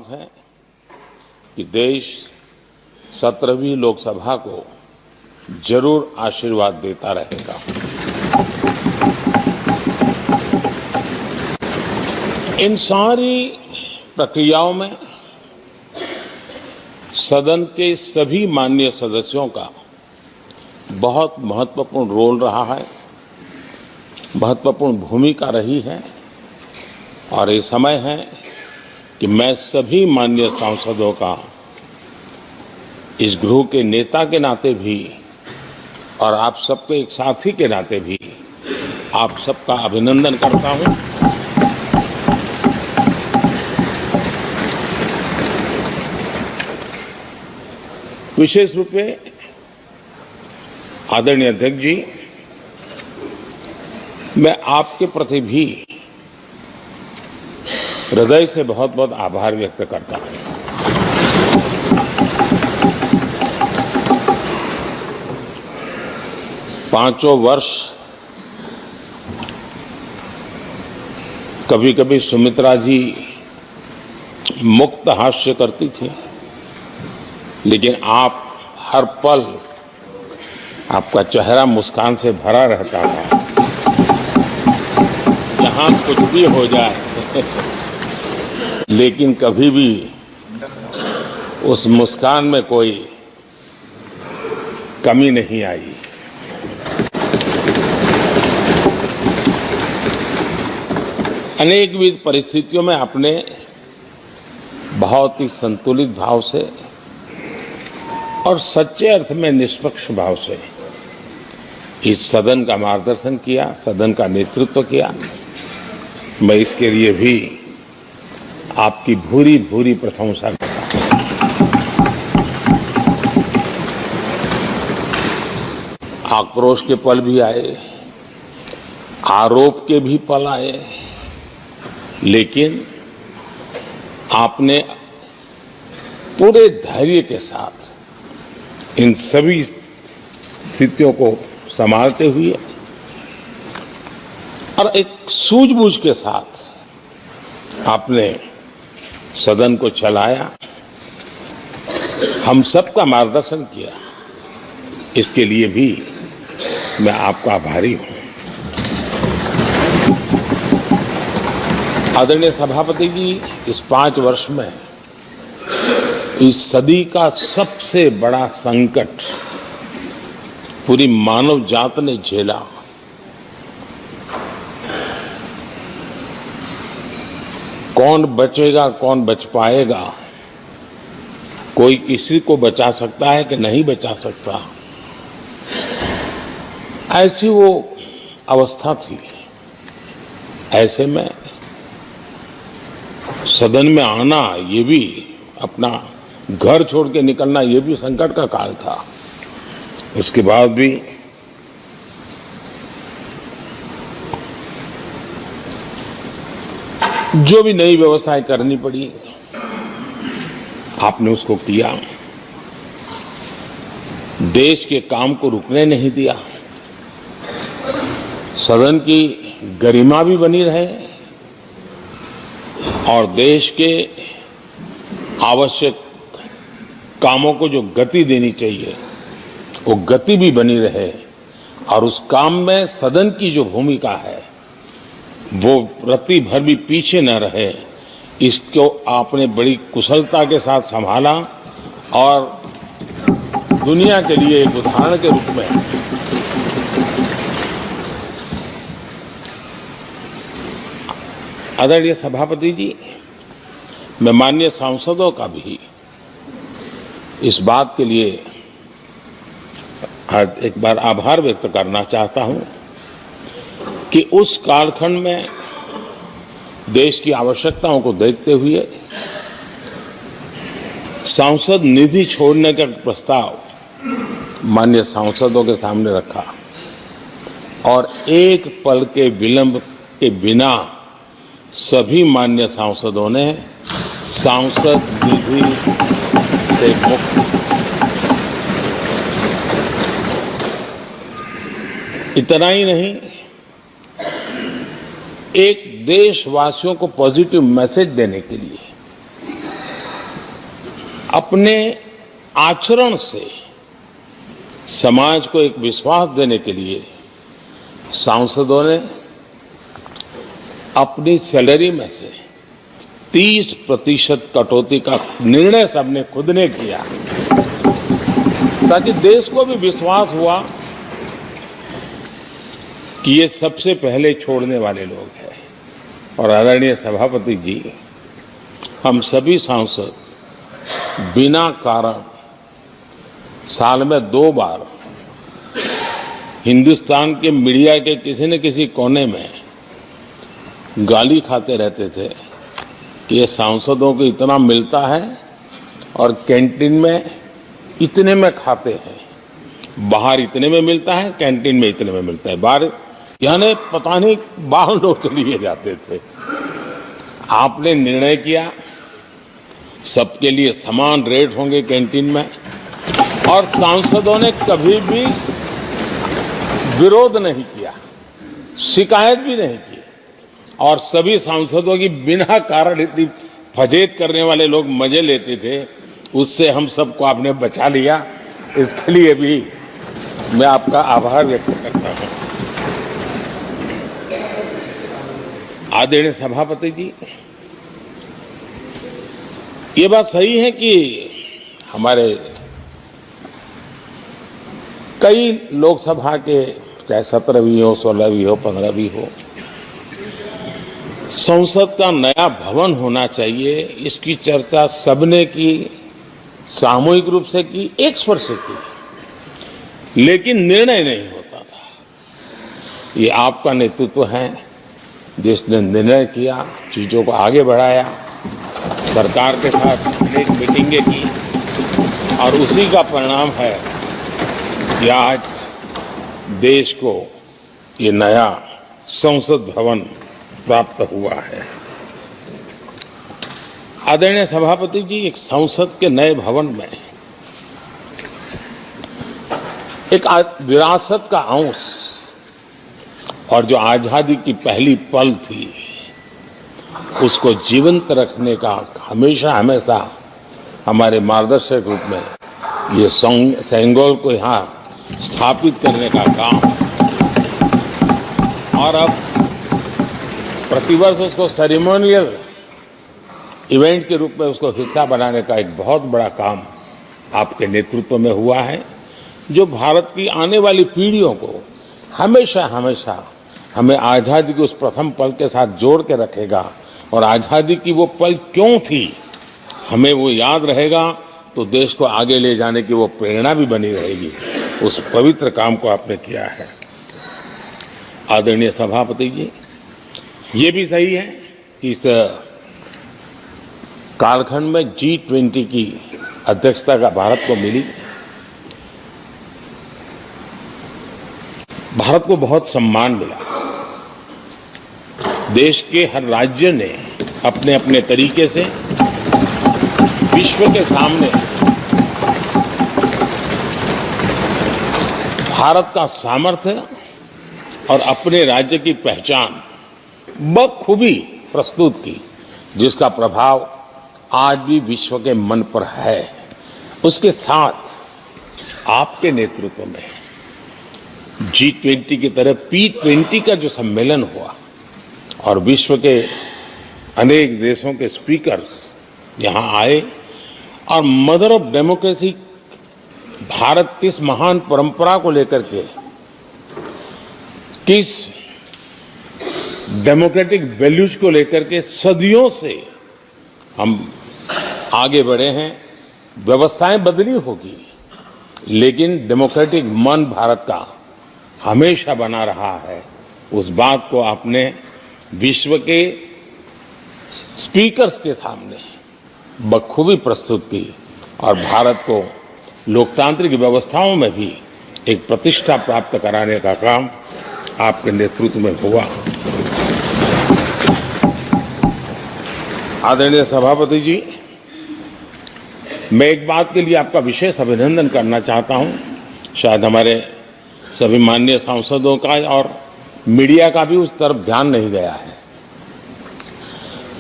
विश्वास है कि देश 17वीं लोकसभा को जरूर आशीर्वाद देता रहेगा। इन सारी प्रक्रियाओं में सदन के सभी माननीय सदस्यों का बहुत महत्वपूर्ण रोल रहा है, महत्वपूर्ण भूमिका रही है और ये समय है कि मैं सभी माननीय सांसदों का इस गृह के नेता के नाते भी और आप सबके एक साथी के नाते भी आप सबका अभिनंदन करता हूं। विशेष रूप से आदरणीय अध्यक्ष जी, मैं आपके प्रति भी हृदय से बहुत बहुत आभार व्यक्त करता हूं। पांचों वर्ष कभी कभी सुमित्रा जी मुक्त हास्य करती थी, लेकिन आप हर पल आपका चेहरा मुस्कान से भरा रहता था। यहाँ कुछ भी हो जाए लेकिन कभी भी उस मुस्कान में कोई कमी नहीं आई। अनेकविध परिस्थितियों में आपने बहुत ही संतुलित भाव से और सच्चे अर्थ में निष्पक्ष भाव से इस सदन का मार्गदर्शन किया, सदन का नेतृत्व किया। मैं इसके लिए भी आपकी भूरी भूरी प्रशंसा करता हूं। आक्रोश के पल भी आए, आरोप के भी पल आए, लेकिन आपने पूरे धैर्य के साथ इन सभी स्थितियों को संभालते हुए और एक सूझबूझ के साथ आपने सदन को चलाया, हम सबका मार्गदर्शन किया। इसके लिए भी मैं आपका आभारी हूं। आदरणीय सभापति जी, इस 5 वर्ष में इस सदी का सबसे बड़ा संकट पूरी मानव जात ने झेला। कौन बचेगा, कौन बच पाएगा, कोई किसी को बचा सकता है कि नहीं बचा सकता, ऐसी वो अवस्था थी। ऐसे में सदन में आना, ये भी अपना घर छोड़ के निकलना, ये भी संकट का काल था। उसके बाद भी जो भी नई व्यवस्थाएं करनी पड़ी, आपने उसको किया। देश के काम को रुकने नहीं दिया। सदन की गरिमा भी बनी रहे और देश के आवश्यक कामों को जो गति देनी चाहिए वो गति भी बनी रहे और उस काम में सदन की जो भूमिका है वो रत्ती भर भी पीछे न रहे। इसको आपने बड़ी कुशलता के साथ संभाला और दुनिया के लिए एक उदाहरण के रूप में आदरणीय सभापति जी, मैं माननीय सांसदों का भी इस बात के लिए आज एक बार आभार व्यक्त करना चाहता हूं कि उस कालखंड में देश की आवश्यकताओं को देखते हुए सांसद निधि छोड़ने का प्रस्ताव माननीय सांसदों के सामने रखा और एक पल के विलंब के बिना सभी माननीय सांसदों ने सांसद निधि से मुक्त। इतना ही नहीं, एक देशवासियों को पॉजिटिव मैसेज देने के लिए अपने आचरण से समाज को एक विश्वास देने के लिए सांसदों ने अपनी सैलरी में से 30% कटौती का निर्णय सबने खुद ने किया, ताकि देश को भी विश्वास हुआ कि ये सबसे पहले छोड़ने वाले लोग हैं। और आदरणीय सभापति जी, हम सभी सांसद बिना कारण साल में 2 बार हिंदुस्तान के मीडिया के किसी न किसी कोने में गाली खाते रहते थे कि ये सांसदों को इतना मिलता है और कैंटीन में इतने में खाते हैं, बाहर इतने में मिलता है, कैंटीन में इतने में मिलता है, बाहर यानी पता नहीं बाहर लोग तो लिए जाते थे। आपने निर्णय किया सबके लिए समान रेट होंगे कैंटीन में, और सांसदों ने कभी भी विरोध नहीं किया, शिकायत भी नहीं की। और सभी सांसदों की बिना कारण इतनी फजेत करने वाले लोग मजे लेते थे, उससे हम सबको आपने बचा लिया। इसके लिए भी मैं आपका आभार व्यक्त करता हूं। आदरणीय सभापति जी, ये बात सही है कि हमारे कई लोकसभा के चाहे 17 भी हो, 16 भी हो, 15 भी हो, संसद का नया भवन होना चाहिए, इसकी चर्चा सबने की, सामूहिक रूप से की, एक स्वर से की, लेकिन निर्णय नहीं होता था। ये आपका नेतृत्व है जिसने निर्णय किया, चीजों को आगे बढ़ाया, सरकार के साथ अनेक मीटिंगें की, और उसी का परिणाम है कि आज देश को ये नया संसद भवन प्राप्त हुआ है। आदरणीय सभापति जी, एक संसद के नए भवन में एक विरासत का अंश और जो आजादी की पहली पल थी उसको जीवंत रखने का हमेशा हमेशा हमारे मार्गदर्शक रूप में ये सेंगोल को यहाँ स्थापित करने का काम, और अब प्रतिवर्ष उसको सेरेमोनियल इवेंट के रूप में उसको हिस्सा बनाने का एक बहुत बड़ा काम आपके नेतृत्व में हुआ है, जो भारत की आने वाली पीढ़ियों को हमेशा हमेशा हमें आज़ादी के उस प्रथम पल के साथ जोड़ के रखेगा, और आज़ादी की वो पल क्यों थी हमें वो याद रहेगा, तो देश को आगे ले जाने की वो प्रेरणा भी बनी रहेगी। उस पवित्र काम को आपने किया है। आदरणीय सभापति जी, ये भी सही है कि इस कालखंड में G20 की अध्यक्षता का भारत को मिली। भारत को बहुत सम्मान मिला। देश के हर राज्य ने अपने अपने तरीके से विश्व के सामने भारत का सामर्थ्य और अपने राज्य की पहचान बखूबी प्रस्तुत की, जिसका प्रभाव आज भी विश्व के मन पर है। उसके साथ आपके नेतृत्व में G20 की तरह P20 का जो सम्मेलन हुआ और विश्व के अनेक देशों के स्पीकर्स यहाँ आए, और मदर ऑफ डेमोक्रेसी भारत किस महान परंपरा को लेकर के, किस डेमोक्रेटिक वैल्यूज को लेकर के सदियों से हम आगे बढ़े हैं। व्यवस्थाएं बदली होगी, लेकिन डेमोक्रेटिक मन भारत का हमेशा बना रहा है। उस बात को आपने विश्व के स्पीकर्स के सामने बखूबी प्रस्तुत की, और भारत को लोकतांत्रिक व्यवस्थाओं में भी एक प्रतिष्ठा प्राप्त कराने का काम आपके नेतृत्व में हुआ। आदरणीय सभापति जी, मैं एक बात के लिए आपका विशेष अभिनंदन करना चाहता हूं। शायद हमारे सभी माननीय सांसदों का और मीडिया का भी उस तरफ ध्यान नहीं गया है।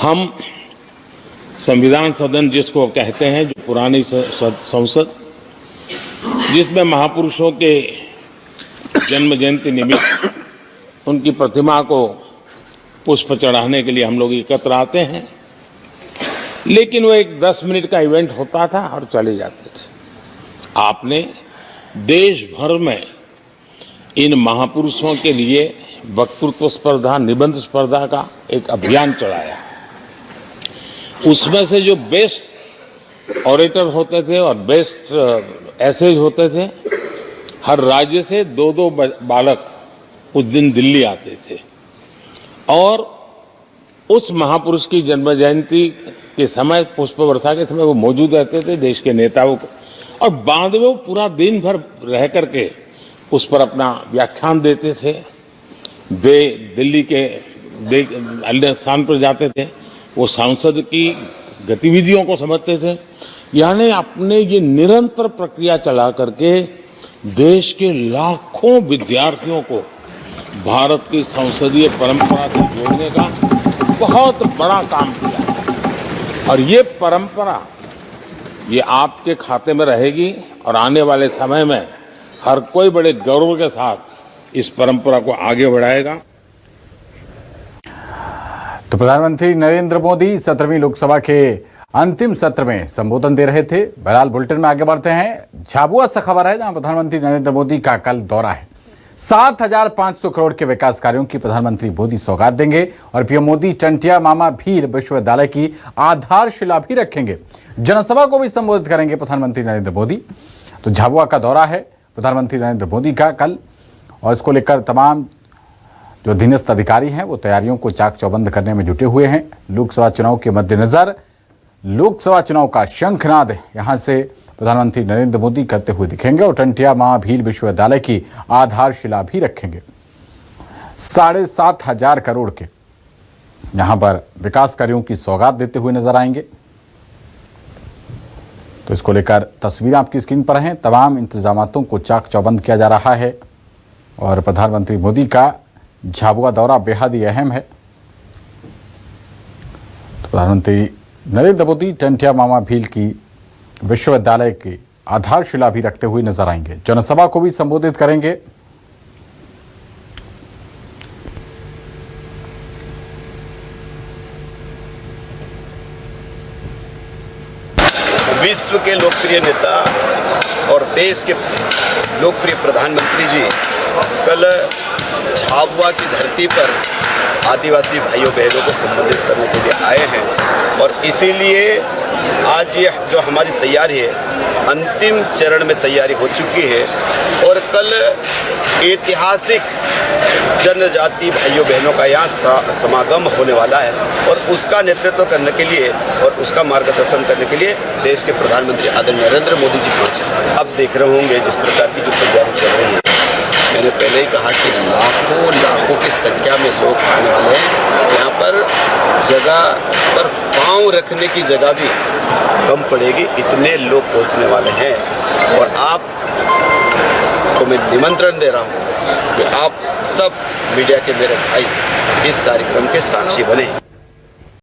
हम संविधान सदन जिसको कहते हैं, जो पुरानी संसद, जिसमें महापुरुषों के जन्म जयंती निमित्त उनकी प्रतिमा को पुष्प चढ़ाने के लिए हम लोग एकत्र आते हैं, लेकिन वो एक 10 मिनट का इवेंट होता था और चले जाते थे। आपने देश भर में इन महापुरुषों के लिए वक्तृत्व स्पर्धा, निबंध स्पर्धा का एक अभियान चलाया। उसमें से जो बेस्ट ऑरेटर होते थे और बेस्ट एसेज होते थे, हर राज्य से 2-2 बालक उस दिन दिल्ली आते थे और उस महापुरुष की जन्म जयंती के समय, पुष्प वर्षा के समय वो मौजूद रहते थे, देश के नेताओं को, और बाद में वो पूरा दिन भर रह करके उस पर अपना व्याख्यान देते थे। वे दिल्ली के अन्य स्थान पर जाते थे, वो सांसद की गतिविधियों को समझते थे। यानी अपने ये निरंतर प्रक्रिया चला करके देश के लाखों विद्यार्थियों को भारत की संसदीय परंपरा से जोड़ने का बहुत बड़ा काम किया। और ये परंपरा, ये आपके खाते में रहेगी और आने वाले समय में हर कोई बड़े गौरव के साथ इस परंपरा को आगे बढ़ाएगा। तो प्रधानमंत्री नरेंद्र मोदी 17वीं लोकसभा के अंतिम सत्र में संबोधन दे रहे थे। बहरहाल बुलेटिन में आगे बढ़ते हैं। झाबुआ से खबर है, जहां प्रधानमंत्री नरेंद्र मोदी का कल दौरा है। 7,500 करोड़ के विकास कार्यों की प्रधानमंत्री मोदी सौगात देंगे और पीएम मोदी टंटिया मामा भील विश्वविद्यालय की आधारशिला भी रखेंगे। जनसभा को भी संबोधित करेंगे प्रधानमंत्री नरेंद्र मोदी। तो झाबुआ का दौरा है प्रधानमंत्री नरेंद्र मोदी का कल, और इसको लेकर तमाम जो अधीनस्थ अधिकारी हैं वो तैयारियों को चाक चौबंद करने में जुटे हुए हैं। लोकसभा चुनाव के मद्देनजर लोकसभा चुनाव का शंखनाद यहां से प्रधानमंत्री नरेंद्र मोदी करते हुए दिखेंगे और टंटिया मामा भील विश्वविद्यालय की आधारशिला भी रखेंगे। 7,500 करोड़ के यहां पर विकास कार्यों की सौगात देते हुए नजर आएंगे। तो इसको लेकर तस्वीरें आपकी स्क्रीन पर हैं। तमाम इंतजामातों को चाक चौबंद किया जा रहा है और प्रधानमंत्री मोदी का झाबुआ दौरा बेहद ही अहम है। तो प्रधानमंत्री नरेंद्र मोदी टंटिया मामा भील की विश्वविद्यालय की आधारशिला भी रखते हुए नजर आएंगे। जनसभा को भी संबोधित करेंगे। विश्व के लोकप्रिय नेता और देश के लोकप्रिय प्रधानमंत्री जी कल झाबुआ की धरती पर आदिवासी भाइयों बहनों को संबोधित करने के लिए आए हैं और इसीलिए आज ये जो हमारी तैयारी है अंतिम चरण में तैयारी हो चुकी है और कल ऐतिहासिक जनजाति भाइयों बहनों का यहाँ समागम होने वाला है और उसका नेतृत्व करने के लिए और उसका मार्गदर्शन करने के लिए देश के प्रधानमंत्री आदरणीय नरेंद्र मोदी जी पहुँचे। अब देख रहे होंगे जिस प्रकार की जो तैयारी चल रही है, मैंने पहले ही कहा कि लाखों की संख्या में लोग आने वाले हैं। यहाँ पर जगह पर पाँव रखने की जगह भी कम पड़ेगी, इतने लोग पहुँचने वाले हैं। और आपको मैं निमंत्रण दे रहा हूँ कि आप सब मीडिया के मेरे भाई इस कार्यक्रम के साक्षी बने।